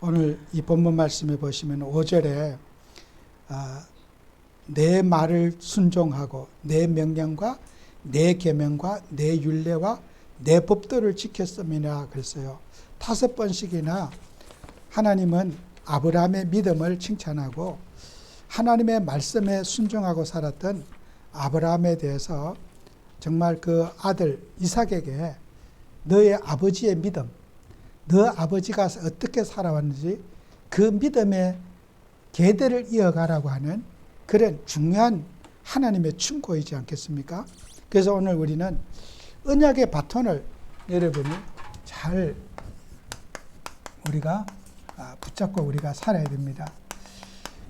오늘 이 본문 말씀에 보시면 5절에 내 말을 순종하고 내 명령과 내 계명과 내 율례와 내 법도를 지켰음이라 그랬어요. 5번씩이나 하나님은 아브라함의 믿음을 칭찬하고 하나님의 말씀에 순종하고 살았던 아브라함에 대해서 정말 그 아들 이삭에게 너의 아버지의 믿음, 너 아버지가 어떻게 살아왔는지 그 믿음의 계대를 이어가라고 하는 그런 중요한 하나님의 충고이지 않겠습니까? 그래서 오늘 우리는 언약의 바톤을 여러분이 잘 우리가 붙잡고 우리가 살아야 됩니다.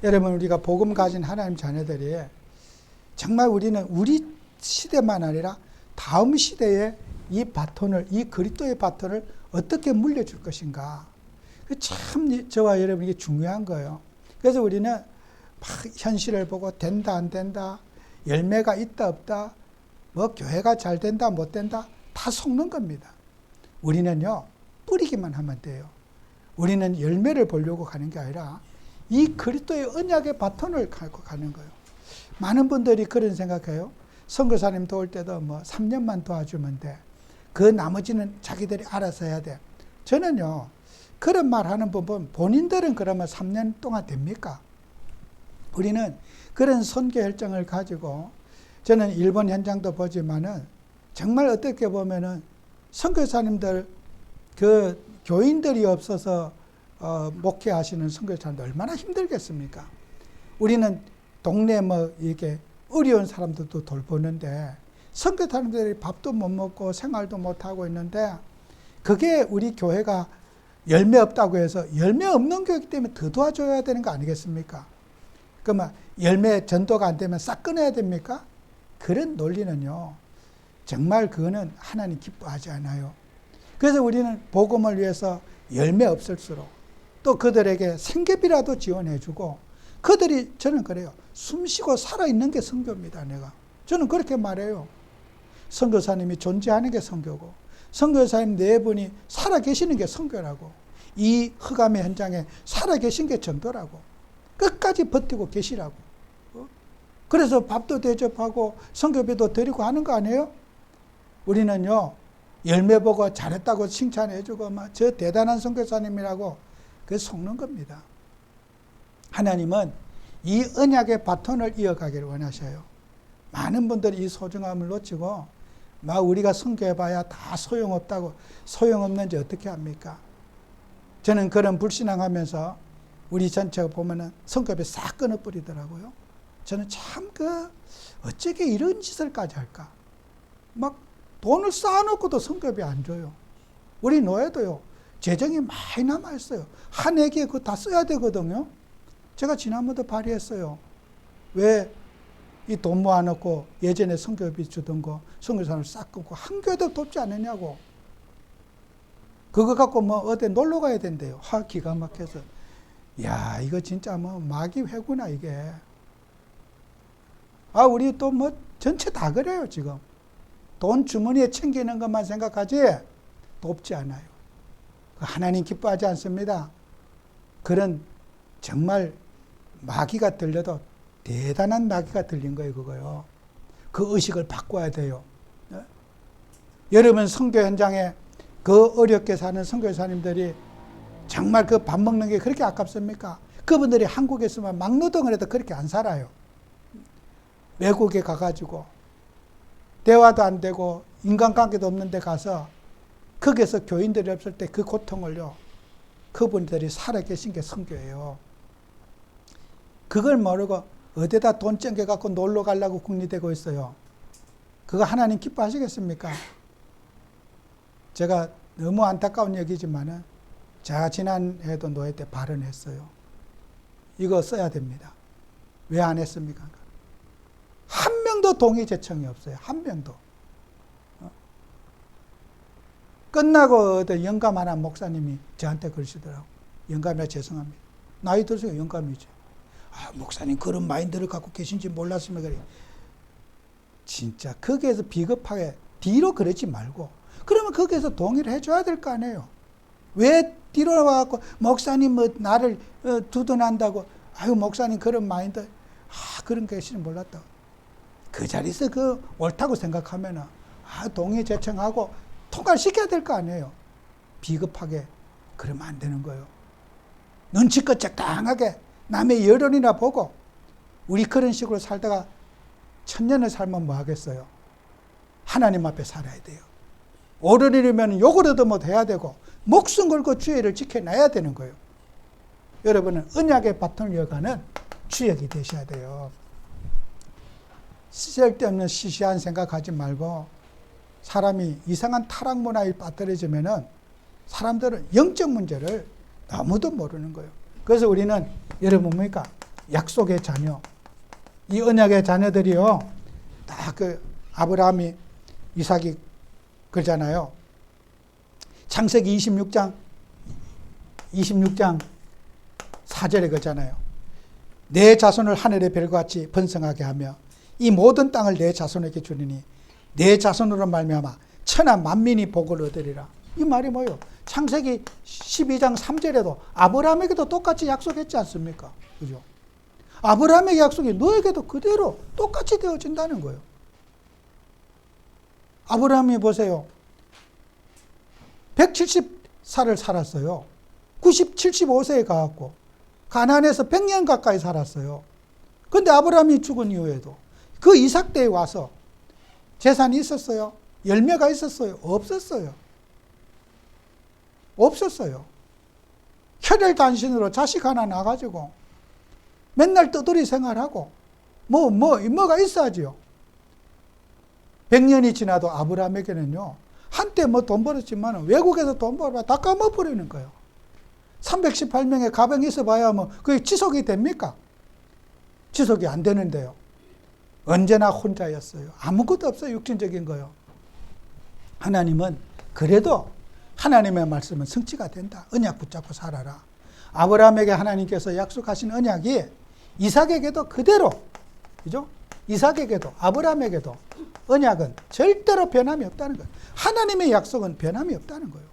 여러분, 우리가 복음 가진 하나님 자녀들이 정말 우리는 우리 시대만 아니라 다음 시대에 이 바톤을, 이 그리스도의 바톤을 어떻게 물려줄 것인가. 참 저와 여러분에게 중요한 거예요. 그래서 우리는 막 현실을 보고 된다 안 된다, 열매가 있다 없다, 뭐 교회가 잘 된다 못 된다 다 속는 겁니다. 우리는요, 뿌리기만 하면 돼요. 우리는 열매를 보려고 가는 게 아니라 이 그리스도의 언약의 바톤을 갖고 가는 거예요. 많은 분들이 그런 생각해요. 선교사님 도울 때도 뭐 3년만 도와주면 돼. 그 나머지는 자기들이 알아서 해야 돼. 저는요, 그런 말 하는 부분, 본인들은 그러면 3년 동안 됩니까? 우리는 그런 선교 혈정을 가지고, 저는 일본 현장도 보지만은 정말 어떻게 보면은 선교사님들, 그 교인들이 없어서 목회하시는 선교사님들 얼마나 힘들겠습니까? 우리는 동네 뭐 이렇게 어려운 사람들도 돌보는데 선교사님들이 밥도 못 먹고 생활도 못 하고 있는데, 그게 우리 교회가 열매 없다고 해서 열매 없는 교회이기 때문에 더 도와줘야 되는 거 아니겠습니까? 그러면 열매 전도가 안 되면 싹 끊어야 됩니까? 그런 논리는요, 정말 그거는 하나님 기뻐하지 않아요. 그래서 우리는 복음을 위해서 열매 없을수록 또 그들에게 생계비라도 지원해주고, 그들이, 저는 그래요, 숨쉬고 살아있는 게 선교입니다. 저는 그렇게 말해요. 선교사님이 존재하는 게 선교고, 선교사님 네 분이 살아계시는 게 선교라고, 이 흑암의 현장에 살아계신 게 전도라고, 끝까지 버티고 계시라고. 그래서 밥도 대접하고 선교비도 드리고 하는 거 아니에요? 우리는요, 열매 보고 잘했다고 칭찬해주고 막 저 대단한 선교사님이라고 그 속는 겁니다. 하나님은 이 언약의 바톤을 이어가기를 원하셔요. 많은 분들이 이 소중함을 놓치고 막 우리가 선교해봐야 다 소용없다고, 소용없는지 어떻게 합니까? 저는 그런 불신앙하면서 우리 전체가 보면은 선교비 싹 끊어버리더라고요. 저는 참 어쩌게 이런 짓을까지 할까? 막 돈을 쌓아놓고도 선교비 안 줘요. 우리 노예도요, 재정이 많이 남아있어요. 한 해기에 그거 다 써야 되거든요. 제가 지난번도 발의했어요. 왜 이 돈 모아놓고 예전에 선교비 주던 거 선교사를 싹 끊고 한 교회도 돕지 않느냐고. 그거 갖고 뭐 어디 놀러 가야 된대요. 기가 막혀서. 야, 이거 진짜 뭐 마귀 회구나 이게. 우리 또 뭐 전체 다 그래요 지금. 돈 주머니에 챙기는 것만 생각하지 돕지 않아요. 하나님 기뻐하지 않습니다. 그런 정말 마귀가 들려도 대단한 마귀가 들린 거예요, 그거요. 그 의식을 바꿔야 돼요. 네? 여러분 선교 현장에 그 어렵게 사는 선교사님들이 정말 그 밥 먹는 게 그렇게 아깝습니까? 그분들이 한국에 있으면 막노동을 해도 그렇게 안 살아요. 외국에 가가지고 대화도 안 되고 인간관계도 없는 데 가서 거기에서 교인들이 없을 때 그 고통을요, 그분들이 살아계신 게 선교예요. 그걸 모르고 어디다 돈 ጨ겨갖고 놀러 가려고 국리되고 있어요. 그거 하나님 기뻐하시겠습니까? 제가 너무 안타까운 얘기지만은 제가 지난해도 노예 때 발언했어요. 이거 써야 됩니다. 왜 안 했습니까? 한 명도 동의 제청이 없어요. 한 명도. 끝나고 영감하는 목사님이 저한테 그러시더라고. 영감이라 죄송합니다. 나이 들수록 영감이죠. 목사님 그런 마인드를 갖고 계신지 몰랐으면 그래. 진짜 거기에서 비겁하게 뒤로 그러지 말고, 그러면 거기에서 동의를 해줘야 될 거 아니에요. 왜 뒤로 와갖고 목사님 뭐 나를 두둔한다고. 아유 목사님 그런 마인드. 그런 것이 몰랐다. 그 자리에서 그 옳다고 생각하면은 동의 제청하고 통과를 시켜야 될 거 아니에요. 비겁하게 그러면 안 되는 거예요. 눈치껏 적당하게 남의 여론이나 보고 우리 그런 식으로 살다가 천년을 살면 뭐 하겠어요? 하나님 앞에 살아야 돼요. 옳은 일이면 욕을 얻어못 해야 되고 목숨 걸고 주의를 지켜놔야 되는 거예요. 여러분은 언약의 바통을 이어가는 주역이 되셔야 돼요. 쓸데없는 시시한 생각하지 말고 사람이 이상한 타락 문화에 빠뜨려지면은 사람들은 영적 문제를 아무도 모르는 거예요. 그래서 우리는 여러분 뭡니까? 약속의 자녀. 이 언약의 자녀들이요. 다 그 아브라함이 이삭이 그러잖아요. 창세기 26장 4절에 그러잖아요. 내 자손을 하늘의 별과 같이 번성하게 하며 이 모든 땅을 내 자손에게 주리니 내 자손으로 말미암아 천하 만민이 복을 얻으리라. 이 말이 뭐예요? 창세기 12장 3절에도 아브라함에게도 똑같이 약속했지 않습니까? 그죠? 아브라함의 약속이 너에게도 그대로 똑같이 되어진다는 거예요. 아브라함이 보세요. 170살을 살았어요. 75세에 가갖고 가나안에서 100년 가까이 살았어요. 그런데 아브라함이 죽은 이후에도 그 이삭 때에 와서 재산이 있었어요? 열매가 있었어요? 없었어요. 없었어요. 혈혈단신으로 자식 하나 나가지고 맨날 떠돌이 생활하고 뭐가 있어야지요. 100년이 지나도 아브라함에게는요, 한때 뭐 돈 벌었지만 외국에서 돈 벌어 다 까먹어버리는 거예요. 318명의 가병이 있어봐야 뭐 그게 지속이 됩니까? 지속이 안 되는데요. 언제나 혼자였어요. 아무것도 없어요. 육신적인 거요. 하나님은 그래도 하나님의 말씀은 성취가 된다. 언약 붙잡고 살아라. 아브라함에게 하나님께서 약속하신 언약이 이삭에게도 그대로, 그죠? 이삭에게도 아브라함에게도 언약은 절대로 변함이 없다는 거예요. 하나님의 약속은 변함이 없다는 거예요.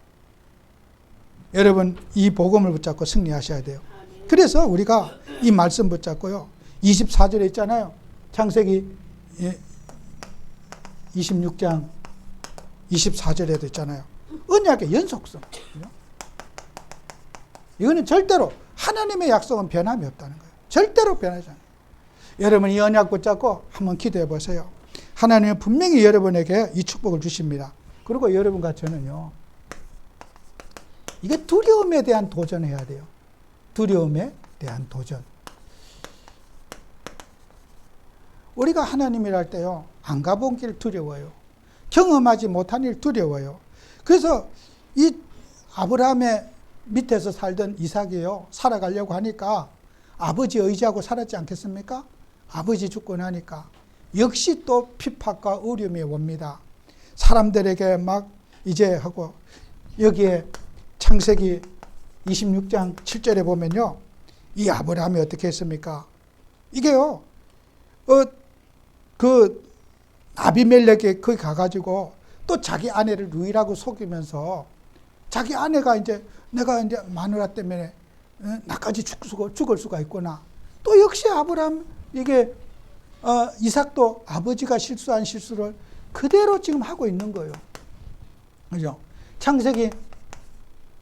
여러분 이 복음을 붙잡고 승리하셔야 돼요. 그래서 우리가 이 말씀 붙잡고요. 24절에 있잖아요. 창세기 26장 24절에도 있잖아요. 언약의 연속성. 이거는 절대로 하나님의 약속은 변함이 없다는 거예요. 절대로 변하지 않아요. 여러분 이 언약 붙잡고 한번 기도해 보세요. 하나님은 분명히 여러분에게 이 축복을 주십니다. 그리고 여러분과 저는요. 이게 두려움에 대한 도전해야 돼요. 두려움에 대한 도전. 우리가 하나님이라 할 때요. 안 가본 길 두려워요. 경험하지 못한 일 두려워요. 그래서 이 아브라함의 밑에서 살던 이삭이요. 살아가려고 하니까 아버지 의지하고 살았지 않겠습니까? 아버지 죽고 나니까 역시 또 핍박과 어려움이 옵니다. 사람들에게 막 이제 하고 여기에 창세기 26장 7절에 보면요. 이 아브라함이 어떻게 했습니까? 이게요. 그 아비멜렉에 거기 가가지고 또 자기 아내를 루이라고 속이면서 자기 아내가 이제 내가 이제 마누라 때문에 나까지 죽을 수가 있구나. 또 역시 아브라함 이게 이삭도 아버지가 실수한 실수를 그대로 지금 하고 있는 거예요. 그죠? 창세기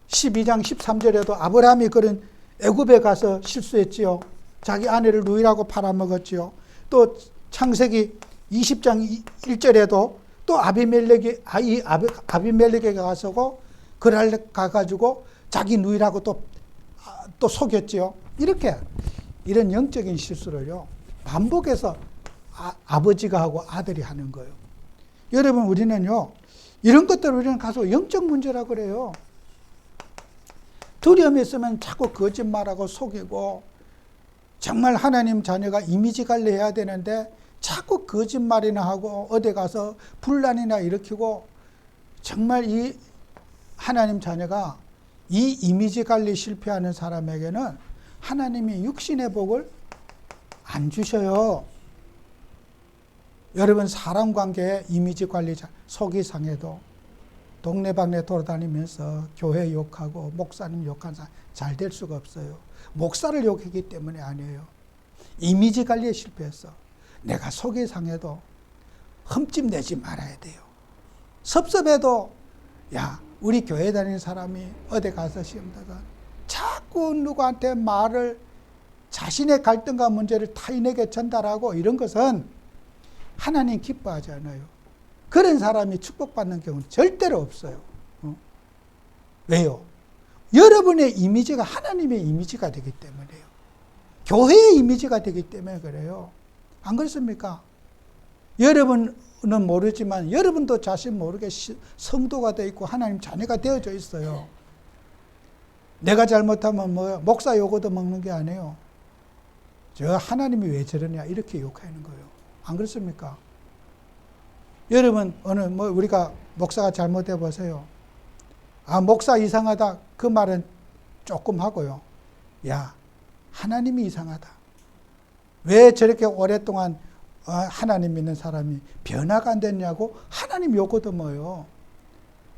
12장 13절에도 아브라함이 그런 애굽에 가서 실수했지요. 자기 아내를 루이라고 팔아먹었지요. 또 창세기 20장 1절에도 또 아비멜렉에 가서고 그랄 가가지고 자기 누이라고 또 속였지요. 이런 영적인 실수를요 반복해서 아버지가 하고 아들이 하는 거예요. 여러분 우리는요 이런 것들을 우리는 가서 영적 문제라고 그래요. 두려움이 있으면 자꾸 거짓말하고 속이고 정말 하나님 자녀가 이미지 관리해야 되는데 자꾸 거짓말이나 하고 어디 가서 분란이나 일으키고 정말 이 하나님 자녀가 이 이미지 관리 실패하는 사람에게는 하나님이 육신의 복을 안 주셔요. 여러분 사람 관계에 이미지 관리 속이 상해도 동네방네 돌아다니면서 교회 욕하고 목사님 욕한 사람 잘 될 수가 없어요. 목사를 욕했기 때문에 아니에요. 이미지 관리에 실패했어. 내가 속이 상해도 흠집 내지 말아야 돼요. 섭섭해도 야, 우리 교회 다니는 사람이 어디 가서 시험다가 자꾸 누구한테 말을 자신의 갈등과 문제를 타인에게 전달하고 이런 것은 하나님 기뻐하지 않아요. 그런 사람이 축복받는 경우는 절대로 없어요. 왜요? 여러분의 이미지가 하나님의 이미지가 되기 때문이에요. 교회의 이미지가 되기 때문에 그래요. 안 그렇습니까? 여러분은 모르지만 여러분도 자신 모르게 성도가 되어 있고 하나님 자녀가 되어져 있어요. 내가 잘못하면 목사 욕어도 먹는 게 아니에요. 저 하나님이 왜 저러냐 이렇게 욕하는 거예요. 안 그렇습니까? 여러분 우리가 목사가 잘못해 보세요. 아, 목사 이상하다 그 말은 조금 하고요. 야, 하나님이 이상하다. 왜 저렇게 오랫동안 하나님 믿는 사람이 변화가 안 됐냐고 하나님 욕을 얻어먹어요.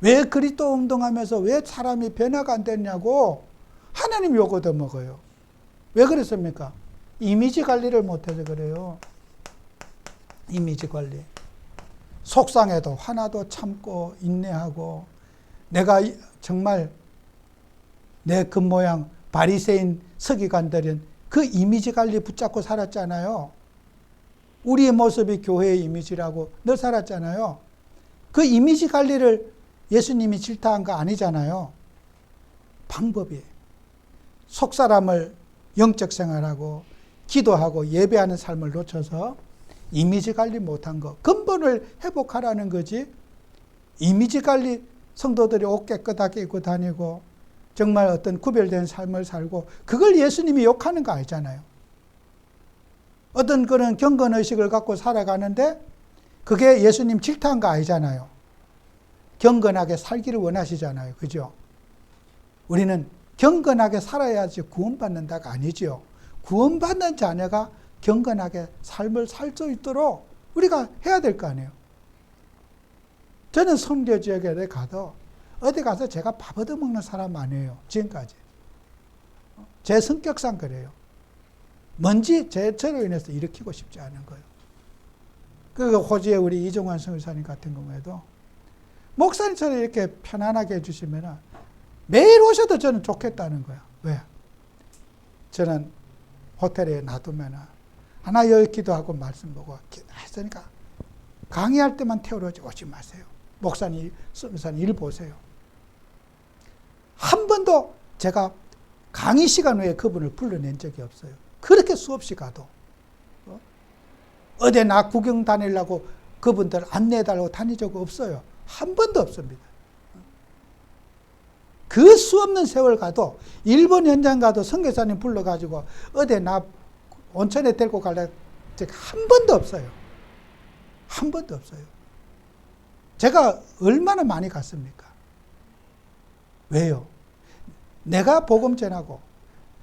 왜 그리스도 운동하면서 왜 사람이 변화가 안 됐냐고 하나님 욕을 얻어먹어요. 왜 그랬습니까? 이미지 관리를 못해서 그래요. 이미지 관리. 속상해도 화나도 참고 인내하고 내가 정말 내 겉모양 바리새인 서기관들은 그 이미지 관리 붙잡고 살았잖아요. 우리의 모습이 교회의 이미지라고 늘 살았잖아요. 그 이미지 관리를 예수님이 질타한 거 아니잖아요. 방법이 속사람을 영적 생활하고 기도하고 예배하는 삶을 놓쳐서 이미지 관리 못한 거 근본을 회복하라는 거지. 이미지 관리 성도들이 옷 깨끗하게 입고 다니고 정말 어떤 구별된 삶을 살고 그걸 예수님이 욕하는 거 아니잖아요. 어떤 그런 경건의식을 갖고 살아가는데 그게 예수님 질타한 거 아니잖아요. 경건하게 살기를 원하시잖아요. 그죠? 우리는 경건하게 살아야지 구원받는다가 아니죠. 구원받는 자녀가 경건하게 삶을 살 수 있도록 우리가 해야 될 거 아니에요. 저는 선교 지역에 가도 어디 가서 제가 밥 얻어먹는 사람 아니에요. 지금까지. 제 성격상 그래요. 뭔지 저로 인해서 일으키고 싶지 않은 거예요. 그 호주에 우리 이종환 선교사님 같은 경우에도 목사님처럼 이렇게 편안하게 해주시면 매일 오셔도 저는 좋겠다는 거야. 왜? 저는 호텔에 놔두면 하나 열 기도하고 말씀 보고 했으니까 강의할 때만 태우러 오지 마세요. 목사님, 선교사님 일 보세요. 한 번도 제가 강의 시간 외에 그분을 불러낸 적이 없어요. 그렇게 수없이 가도. 어디 나 구경 다니려고 그분들 안내해달라고 다닌 적 없어요. 한 번도 없습니다. 그 수없는 세월 가도 일본 현장 가도 선교사님 불러가지고 어디 나 온천에 데리고 갈래 한 번도 없어요. 한 번도 없어요. 제가 얼마나 많이 갔습니까? 왜요? 내가 복음 전하고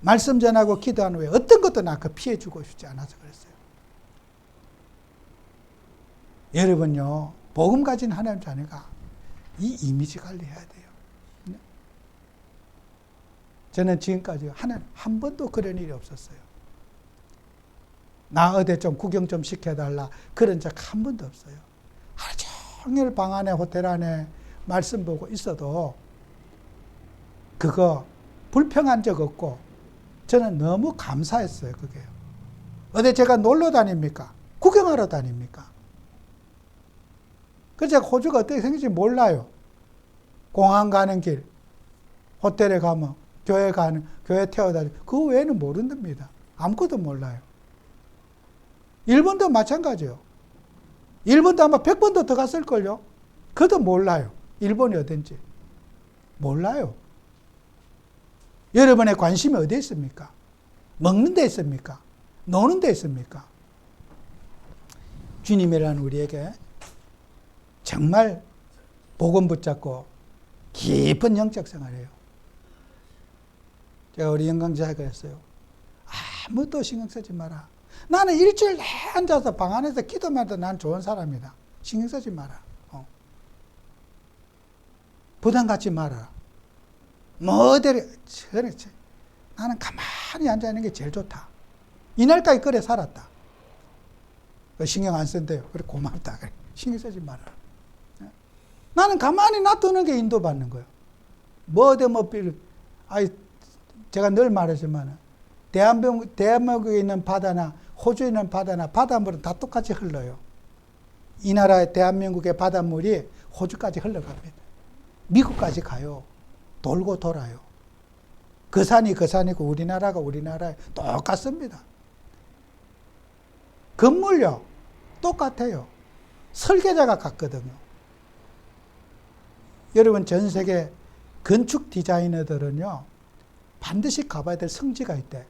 말씀 전하고 기도하는 후에 어떤 것도 나 그 피해주고 싶지 않아서 그랬어요. 여러분요, 복음 가진 하나님 자녀가 이 이미지 관리해야 돼요. 저는 지금까지 한 번도 그런 일이 없었어요. 나 어디 좀 구경 좀 시켜달라 그런 적 한 번도 없어요. 하루 종일 방 안에 호텔 안에 말씀 보고 있어도 그거 불평한 적 없고 저는 너무 감사했어요. 그게 어디 제가 놀러 다닙니까? 구경하러 다닙니까? 그래서 제가 호주가 어떻게 생긴지 몰라요. 공항 가는 길, 호텔에 가면 교회 태워다 그 외에는 모른답니다. 아무것도 몰라요. 일본도 마찬가지예요. 일본도 아마 100번도 더 갔을걸요. 그것도 몰라요. 일본이 어딘지. 몰라요. 여러분의 관심이 어디에 있습니까? 먹는 데 있습니까? 노는 데 있습니까? 주님이라는 우리에게 정말 복음 붙잡고 깊은 영적 생활이에요. 제가 우리 영광자에 그랬어요. 아무도 신경 쓰지 마라. 나는 일주일 내 앉아서 방 안에서 기도만 해도 난 좋은 사람이다. 신경 쓰지 마라. 부담 갖지 말아라. 뭐대로 나는 가만히 앉아 있는 게 제일 좋다. 이날까지 그래 살았다. 신경 안 쓴대요. 그래 고맙다. 그래. 신경 쓰지 말아라. 나는 가만히 놔두는 게 인도받는 거예요. 제가 늘 말하지만 대한민국에 있는 바다나 호주에 있는 바다나 바닷물은 다 똑같이 흘러요. 이 나라의 대한민국의 바닷물이 호주까지 흘러갑니다. 미국까지 가요. 돌고 돌아요. 그 산이 그 산이고 우리나라가 우리나라에 똑같습니다. 건물요 똑같아요. 설계자가 같거든요. 여러분 전 세계 건축 디자이너들은요 반드시 가봐야 될 성지가 있대.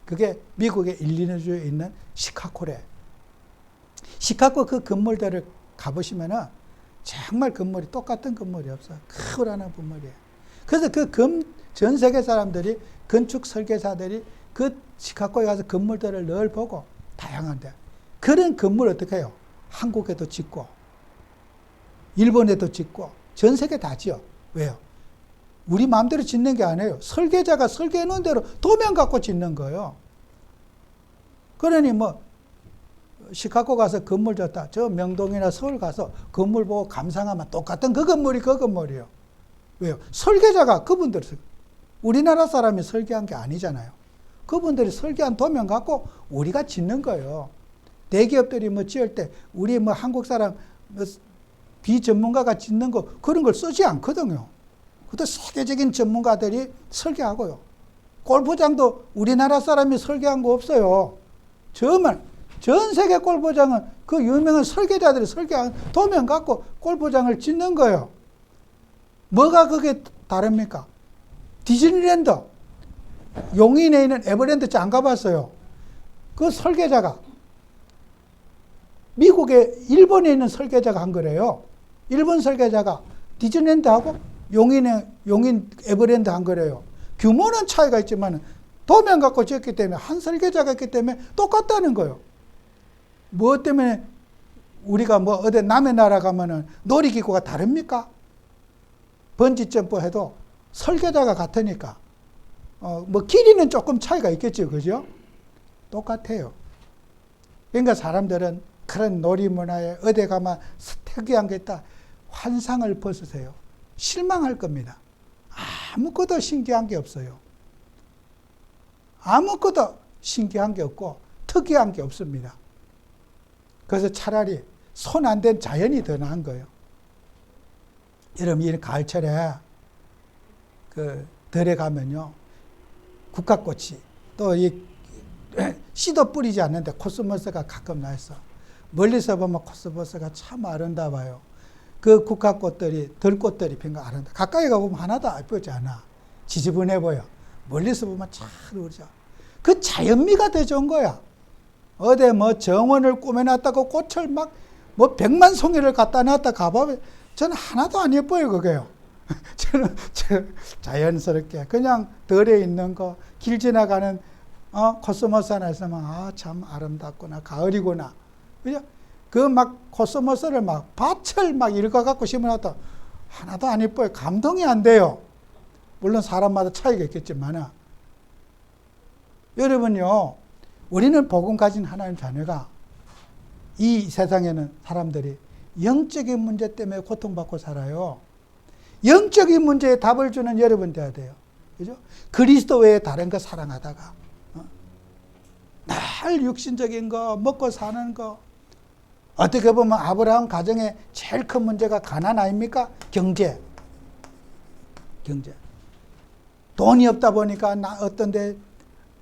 그게 미국의 일리노이주에 있는 시카고래. 시카고 그 건물들을 가보시면은 정말 건물이 똑같은 건물이 없어요. 크고라는 건물이에요. 그래서 전 세계 사람들이 건축 설계사들이 그 시카고에 가서 건물들을 늘 보고 다양한데 그런 건물 어떻게 해요? 한국에도 짓고 일본에도 짓고 전 세계 다 지어. 왜요? 우리 마음대로 짓는 게 아니에요. 설계자가 설계해 놓은 대로 도면 갖고 짓는 거예요. 그러니 시카고 가서 건물 졌다. 저 명동이나 서울 가서 건물 보고 감상하면 똑같은 그 건물이 그 건물이에요. 왜요? 설계자가 그분들이 우리나라 사람이 설계한 게 아니잖아요. 그분들이 설계한 도면 갖고 우리가 짓는 거예요. 대기업들이 지을 때 우리 한국 사람 비전문가가 짓는 거 그런 걸 쓰지 않거든요. 그것도 세계적인 전문가들이 설계하고요. 골프장도 우리나라 사람이 설계한 거 없어요. 정말 전 세계 골프장은 그 유명한 설계자들이 설계한 도면 갖고 골프장을 짓는 거예요. 뭐가 그게 다릅니까? 디즈니랜드, 용인에 있는 에버랜드 안 가봤어요. 그 설계자가 일본에 있는 설계자가 한 거래요. 일본 설계자가 디즈니랜드하고 용인 에버랜드 한 거래요. 규모는 차이가 있지만 도면 갖고 지었기 때문에 한 설계자가 있기 때문에 똑같다는 거예요. 뭐 때문에 우리가 어디 남의 나라 가면은 놀이기구가 다릅니까? 번지 점프 해도 설계자가 같으니까 길이는 조금 차이가 있겠죠, 그죠? 똑같아요. 그러니까 사람들은 그런 놀이 문화에 어디 가면 특이한 게 있다. 환상을 벗으세요. 실망할 겁니다. 아무것도 신기한 게 없어요. 아무것도 신기한 게 없고 특이한 게 없습니다. 그래서 차라리 손 안 댄 자연이 더 나은 거예요. 여러분, 이 가을철에 들에 가면요, 국화꽃이 또 씨도 뿌리지 않는데 코스모스가 가끔 나 있어. 멀리서 보면 코스모스가 참 아름다워요. 그 국화꽃들이, 들꽃들이 핀 거 아름다워. 가까이 가보면 하나도 예쁘지 않아. 지저분해 보여. 멀리서 보면 참 그러죠. 그 자연미가 더 좋은 거야. 어디 정원을 꾸며놨다고 꽃을 100만 송이를 갖다 놨다 가보면 저는 하나도 안 예뻐요, 그게요. 저는 자연스럽게 그냥 들에 있는 거, 길 지나가는 코스모스 하나 있으면 참 아름답구나, 가을이구나. 그죠? 코스모스를 밭을 읽어갖고 심어놨다. 하나도 안 예뻐요. 감동이 안 돼요. 물론 사람마다 차이가 있겠지만, 여러분요, 우리는 복음 가진 하나님 자녀가 이 세상에는 사람들이 영적인 문제 때문에 고통받고 살아요. 영적인 문제에 답을 주는 여러분 돼야 돼요. 그죠? 그리스도 외에 다른 거 사랑하다가, 날 육신적인 거, 먹고 사는 거, 어떻게 보면 아브라함 가정의 제일 큰 문제가 가난 아닙니까? 경제. 돈이 없다 보니까 어떤 데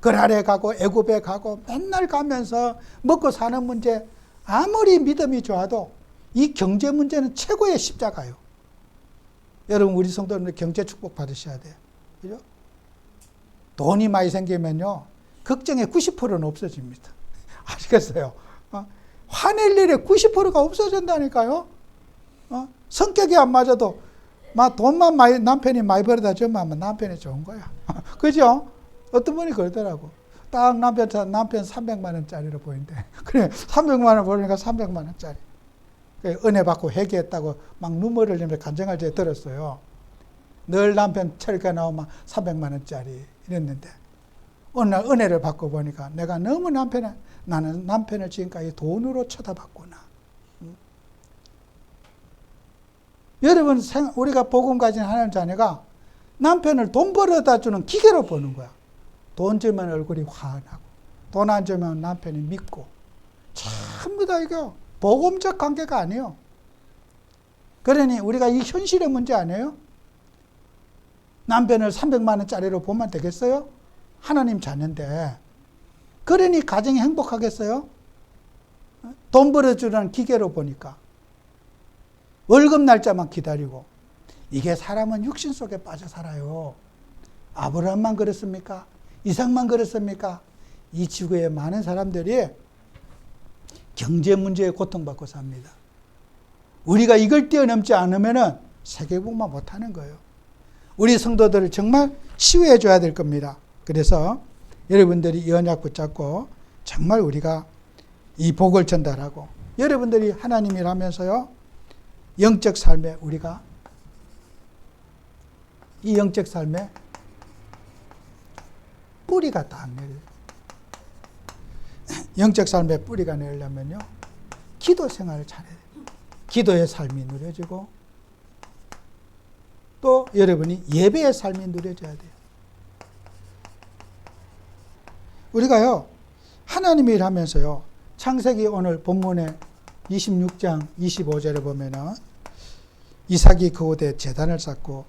거라래 가고 애굽에 가고 맨날 가면서 먹고 사는 문제, 아무리 믿음이 좋아도 이 경제 문제는 최고의 십자가예요. 여러분, 우리 성도는 경제 축복 받으셔야 돼요. 그죠? 돈이 많이 생기면요, 걱정의 90%는 없어집니다. 아시겠어요? 화낼 일에 90%가 없어진다니까요. 성격이 안 맞아도 돈만 남편이 많이 벌어다 주면 남편이 좋은 거야. 그죠? 어떤 분이 그러더라고. 딱 남편 300만 원짜리로 보인대. 그래, 300만 원 벌으니까 300만 원짜리. 은혜 받고 회개했다고 눈물 흘리면서 간증할 때 들었어요. 늘 남편 철가 나오면 300만 원짜리 이랬는데 어느 날 은혜를 받고 보니까 내가 너무 나는 남편을 지금까지 돈으로 쳐다봤구나. 여러분, 우리가 복음 가진 하나님 자녀가 남편을 돈 벌어다 주는 기계로 보는 거야. 돈 주면 얼굴이 환하고 돈 안 주면 남편이 믿고. 전부 다 이거 복음적 관계가 아니에요. 그러니 우리가 이 현실의 문제 아니에요? 남편을 300만 원짜리로 보면 되겠어요? 하나님 자녀인데. 그러니 가정이 행복하겠어요? 돈 벌어주는 기계로 보니까. 월급 날짜만 기다리고. 이게 사람은 육신 속에 빠져 살아요. 아브라함만 그랬습니까? 이삭만 그랬습니까? 이 지구에 많은 사람들이 경제 문제에 고통받고 삽니다. 우리가 이걸 뛰어넘지 않으면 세계복음화 못하는 거예요. 우리 성도들을 정말 치유해 줘야 될 겁니다. 그래서 여러분들이 이 언약 붙잡고 정말 우리가 이 복을 전달하고 여러분들이 하나님이라면서요 영적 삶에 우리가 이 영적 삶에 뿌리가 딱 내려요. 영적 삶에 뿌리가 내려면요 기도 생활을 잘해야 돼요. 기도의 삶이 누려지고 또 여러분이 예배의 삶이 누려져야 돼요. 우리가요 하나님이 일하면서요 창세기 오늘 본문에 26장 25절에 보면은 이삭이 그곳에 제단을 쌓고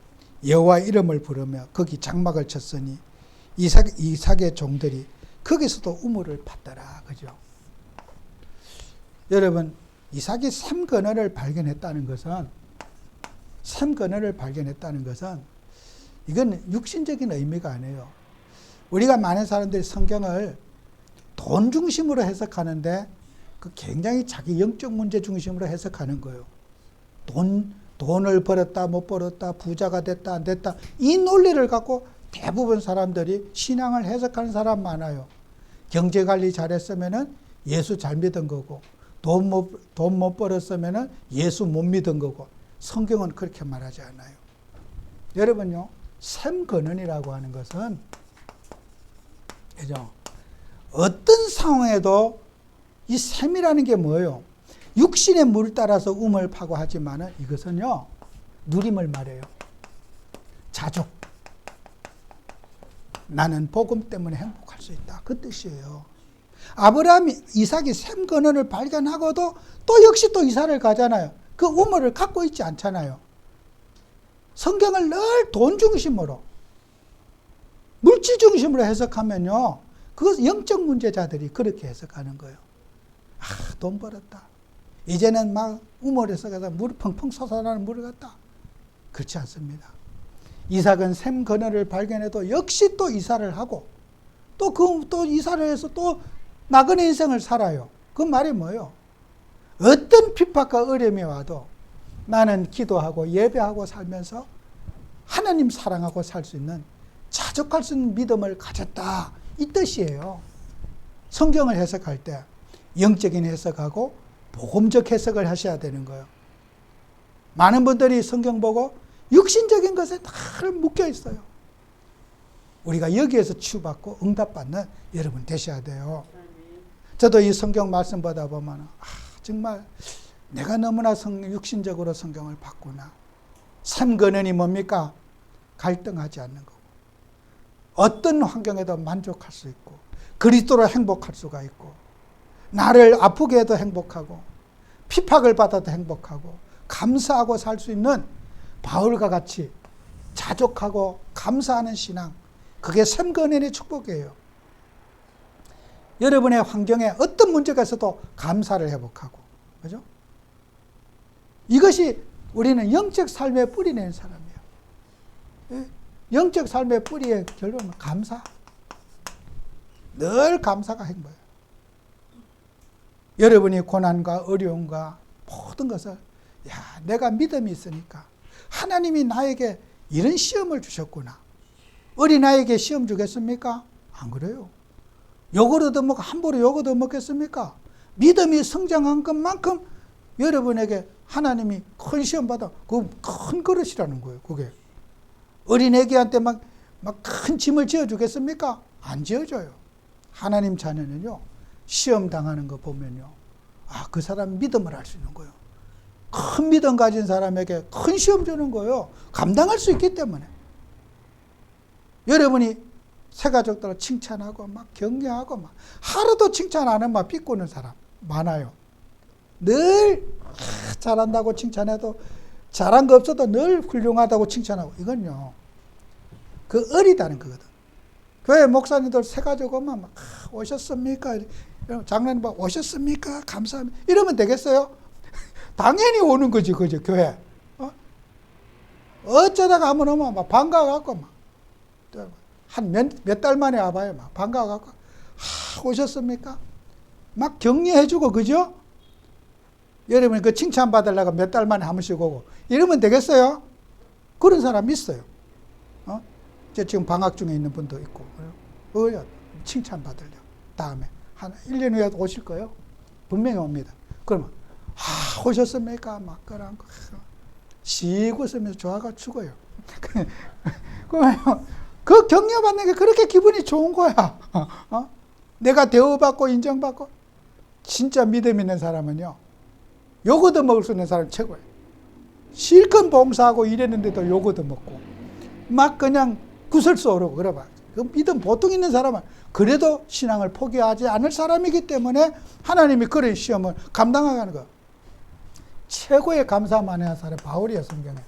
여호와 이름을 부르며 거기 장막을 쳤으니 이삭의 종들이 거기서도 우물을 팠더라. 그죠? 여러분 이삭이 샘 발견했다는 것은 이건 육신적인 의미가 아니에요. 우리가 많은 사람들이 성경을 돈 중심으로 해석하는데 그 굉장히 자기 영적 문제 중심으로 해석하는 거예요. 돈을 벌었다 못 벌었다 부자가 됐다 안 됐다 이 논리를 갖고 대부분 사람들이 신앙을 해석하는 사람 많아요. 경제관리 잘했으면 예수 잘 믿은 거고 돈 못 벌었으면 예수 못 믿은 거고 성경은 그렇게 말하지 않아요. 여러분요 샘근원이라고 하는 것은 그죠? 어떤 상황에도 이 샘이라는 게 뭐예요? 육신의 물 따라서 우물 파고 하지만은 이것은요 누림을 말해요. 자족. 나는 복음 때문에 행복할 수 있다. 그 뜻이에요. 아브라함이 이삭이 샘 근원을 발견하고도 또 역시 또 이사를 가잖아요. 그 우물을 갖고 있지 않잖아요. 성경을 늘 돈 중심으로 물질 중심으로 해석하면요 그 영적 문제자들이 그렇게 해석하는 거예요. 돈 벌었다. 이제는 막 우물에서 가서 물 펑펑 솟아나는 물을 갖다. 그렇지 않습니다. 이삭은 샘 근원을 발견해도 역시 또 이사를 하고 또 이사를 해서 또 나그네 인생을 살아요. 그 말이 뭐예요? 어떤 핍박과 어려움이 와도 나는 기도하고 예배하고 살면서 하나님 사랑하고 살 수 있는 자족할 수 있는 믿음을 가졌다. 이 뜻이에요. 성경을 해석할 때 영적인 해석하고 복음적 해석을 하셔야 되는 거예요. 많은 분들이 성경 보고 육신적인 것에 늘 묶여 있어요. 우리가 여기에서 치유받고 응답받는 여러분 되셔야 돼요. 저도 이 성경 말씀 보다 보면 정말 내가 너무나 육신적으로 성경을 봤구나. 샘근원이 뭡니까? 갈등하지 않는 거고 어떤 환경에도 만족할 수 있고 그리스도로 행복할 수가 있고 나를 아프게 해도 행복하고 핍박을 받아도 행복하고 감사하고 살 수 있는 바울과 같이 자족하고 감사하는 신앙, 그게 샘근원의 축복이에요. 여러분의 환경에 어떤 문제가 있어도 감사를 회복하고, 그죠? 이것이 우리는 영적 삶의 뿌리 낸 사람이에요. 영적 삶의 뿌리의 결론은 감사. 늘 감사가 행복해요. 여러분이 고난과 어려움과 모든 것을 내가 믿음이 있으니까 하나님이 나에게 이런 시험을 주셨구나. 어린아이에게 시험 주겠습니까? 안 그래요. 욕을 얻어먹고 함부로 욕 얻어먹겠습니까? 믿음이 성장한 것만큼 여러분에게 하나님이 큰 시험 받아 그 큰 그릇이라는 거예요. 그게 어린애기한테 막 큰 짐을 지어주겠습니까? 안 지어줘요. 하나님 자녀는요, 시험 당하는 거 보면요, 그 사람 믿음을 알 수 있는 거예요. 큰 믿음 가진 사람에게 큰 시험 주는 거예요. 감당할 수 있기 때문에. 여러분이 새 가족들을 칭찬하고 막 격려하고 막 하루도 칭찬 안 하면 비꼬는 사람 많아요. 늘 잘한다고 칭찬해도 잘한 거 없어도 늘 훌륭하다고 칭찬하고, 이건요, 그 어리다는 거거든. 교회 목사님들 새 가족 오면 막 오셨습니까? 장로님 막 오셨습니까? 감사합니다. 이러면 되겠어요? 당연히 오는 거지, 그죠, 교회. 어쩌다가 한번 오면 막 반가워갖고 막 한 몇 달 만에 와봐요. 막 반가워갖고 오셨습니까? 막 격려해주고, 그죠? 여러분 그 칭찬 받으려고 몇 달 만에 한 번씩 오고 이러면 되겠어요? 그런 사람 있어요. 지금 방학 중에 있는 분도 있고, 칭찬 받으려고. 다음에 한 1년 후에 오실 거예요. 분명히 옵니다. 그러면 오셨습니까? 막 그런 거 씩 웃으면서 좋아가 죽어요. 그 격려받는 게 그렇게 기분이 좋은 거야. 내가 대우받고 인정받고. 진짜 믿음 있는 사람은요, 요거도 먹을 수 있는 사람이 최고예요. 실컷 봉사하고 이랬는데도 요거도 먹고 막 그냥 구설수 오르고 그래봐. 그 믿음 보통 있는 사람은 그래도 신앙을 포기하지 않을 사람이기 때문에 하나님이 그런 시험을 감당하는 거예요. 최고의 감사 많이 한 사람이 바울이에요, 성경에.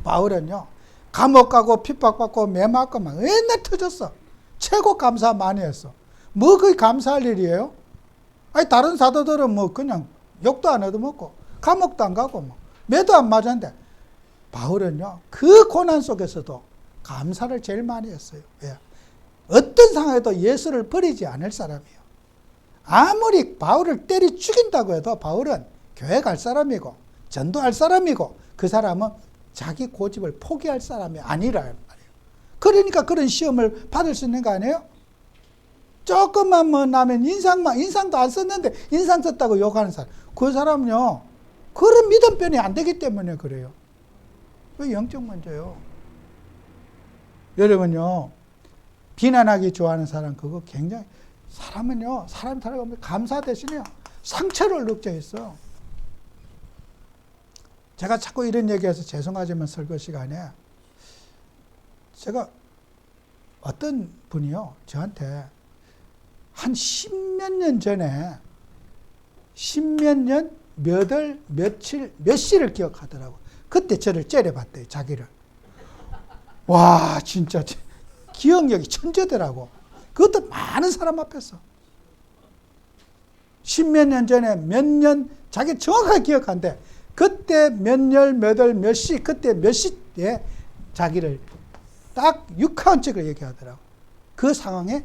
바울은요, 감옥 가고 핍박받고 매맞고 막 맨날 터졌어. 최고 감사 많이 했어. 뭐 그게 감사할 일이에요? 아니, 다른 사도들은 뭐 그냥 욕도 안 얻어먹고 감옥도 안 가고 뭐 매도 안 맞았는데, 바울은요, 그 고난 속에서도 감사를 제일 많이 했어요. 왜? 어떤 상황에도 예수를 버리지 않을 사람이에요. 아무리 바울을 때리 죽인다고 해도 바울은 교회 갈 사람이고 전도할 사람이고, 그 사람은 자기 고집을 포기할 사람이 아니라 말이에요. 그러니까 그런 시험을 받을 수 있는 거 아니에요? 조금만 뭐 나면 인상도 안 썼는데 인상 썼다고 욕하는 사람, 그 사람은요, 그런 믿음변이 안 되기 때문에 그래요. 그 영적 문제요. 여러분요, 비난하기 좋아하는 사람, 그거 굉장히, 사람은요, 사람 살아가면 감사 대신에 상처를 느껴 있어요. 제가 자꾸 이런 얘기해서 죄송하지만 설교 시간에, 제가 어떤 분이요, 저한테 한 십몇 년 전에, 십몇 년, 몇 월, 며칠, 몇 시를 기억하더라고. 그때 저를 째려봤대요, 자기를. 와, 진짜 기억력이 천재더라고. 그것도 많은 사람 앞에서. 십몇 년 전에 몇 년, 자기 정확하게 기억한대. 그때 몇 년, 몇 월, 몇 시, 그때 몇 시에 자기를 딱 6카운트를 얘기하더라고. 그 상황에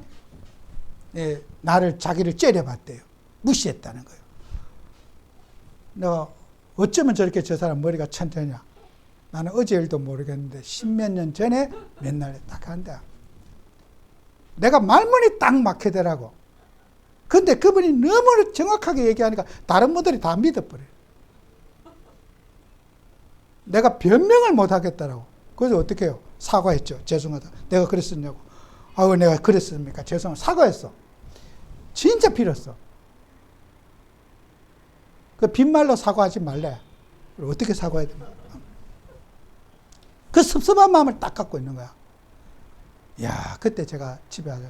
자기를 째려봤대요. 무시했다는 거예요. 내가 어쩌면 저렇게 저 사람 머리가 천재냐. 나는 어제 일도 모르겠는데 십몇 년 전에 맨날 딱 한다. 내가 말문이 딱 막히더라고. 근데 그분이 너무 정확하게 얘기하니까 다른 분들이 다 믿어버려요. 내가 변명을 못 하겠더라고. 그래서 어떻게 해요? 사과했죠. 죄송하다. 내가 그랬었냐고. 아우, 내가 그랬습니까? 죄송하다. 사과했어. 진짜 빌었어. 그 빈말로 사과하지 말래. 어떻게 사과해야 되나? 그 섭섭한 마음을 딱 갖고 있는 거야. 야, 그때 제가 집에 와서,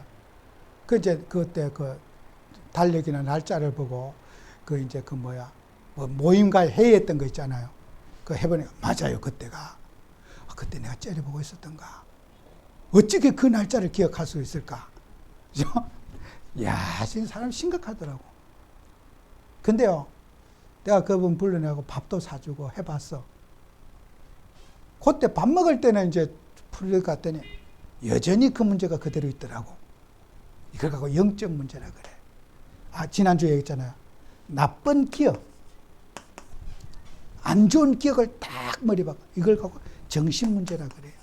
그때 달력이나 날짜를 보고, 모임가에 회의했던 거 있잖아요. 해보니까, 맞아요, 그때가. 그때 내가 째려보고 있었던가. 어떻게 그 날짜를 기억할 수 있을까? 그죠? 야, 지금 사람 심각하더라고. 근데요, 내가 그분 불러내고 밥도 사주고 해봤어. 그때 밥 먹을 때는 이제 풀릴 것 같더니 여전히 그 문제가 그대로 있더라고. 이걸 갖고 영적 문제라 그래. 지난주에 얘기했잖아요. 나쁜 기억, 안 좋은 기억을 딱 머리 박고, 이걸 갖고 정신 문제라 그래요.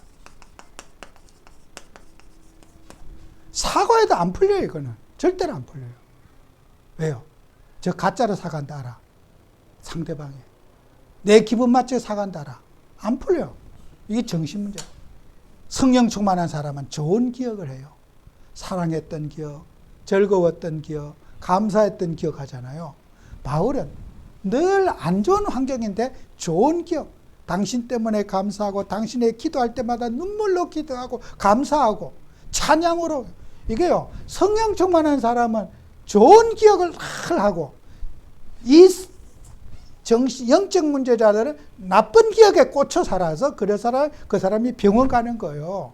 사과해도 안 풀려요, 이거는. 절대로 안 풀려요. 왜요? 저 가짜로 사과한다 알아. 상대방이. 내 기분 맞춰 사과한다 알아. 안 풀려. 이게 정신 문제야. 성령 충만한 사람은 좋은 기억을 해요. 사랑했던 기억, 즐거웠던 기억, 감사했던 기억 하잖아요. 바울은 늘 안 좋은 환경인데 좋은 기억, 당신 때문에 감사하고 당신의 기도할 때마다 눈물로 기도하고 감사하고 찬양으로, 이게요, 성령 충만한 사람은 좋은 기억을 늘 하고, 이 영적 문제자들은 나쁜 기억에 꽂혀 살아서 그 사람이 병원 가는 거예요.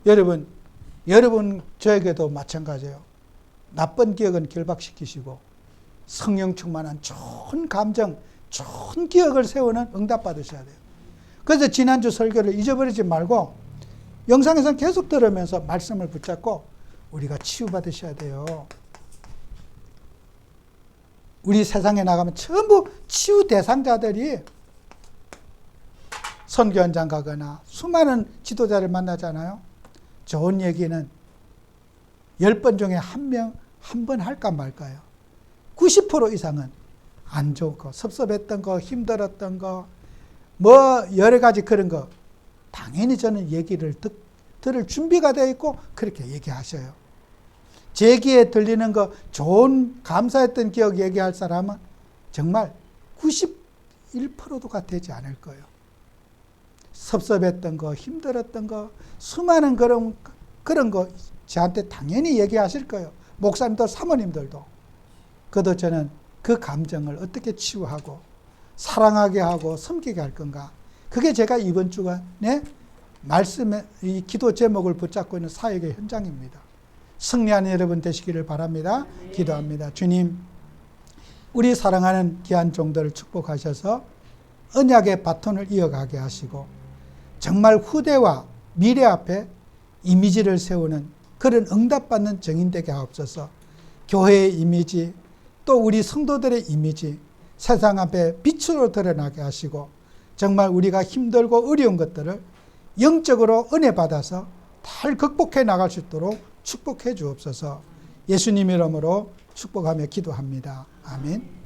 여러분 저에게도 마찬가지예요. 나쁜 기억은 결박시키시고 성령 충만한 좋은 감정, 좋은 기억을 세우는 응답 받으셔야 돼요. 그래서 지난주 설교를 잊어버리지 말고 영상에서 계속 들으면서 말씀을 붙잡고 우리가 치유받으셔야 돼요. 우리 세상에 나가면 전부 치유 대상자들이 선교 현장 가거나 수많은 지도자를 만나잖아요. 좋은 얘기는 10번 중에 한 번 할까 말까요. 90% 이상은 안 좋은 거, 섭섭했던 거, 힘들었던 거, 뭐 여러 가지 그런 거, 당연히 저는 얘기를 들을 준비가 되어 있고 그렇게 얘기하셔요. 제 귀에 들리는 거, 좋은 감사했던 기억 얘기할 사람은 정말 91%가 되지 않을 거예요. 섭섭했던 거, 힘들었던 거, 수많은 그런 거 저한테 당연히 얘기하실 거예요. 목사님도 사모님들도. 그래도 저는 그 감정을 어떻게 치유하고 사랑하게 하고 섬기게 할 건가. 그게 제가 이번 주간에 말씀의 이 기도 제목을 붙잡고 있는 사역의 현장입니다. 승리하는 여러분 되시기를 바랍니다. 기도합니다. 주님, 우리 사랑하는 귀한 종들을 축복하셔서 언약의 바톤을 이어가게 하시고 정말 후대와 미래 앞에 이미지를 세우는 그런 응답받는 증인 되게 하옵소서. 교회의 이미지, 또 우리 성도들의 이미지, 세상 앞에 빛으로 드러나게 하시고 정말 우리가 힘들고 어려운 것들을 영적으로 은혜 받아서 잘 극복해 나갈 수 있도록 축복해 주옵소서. 예수님 이름으로 축복하며 기도합니다. 아멘.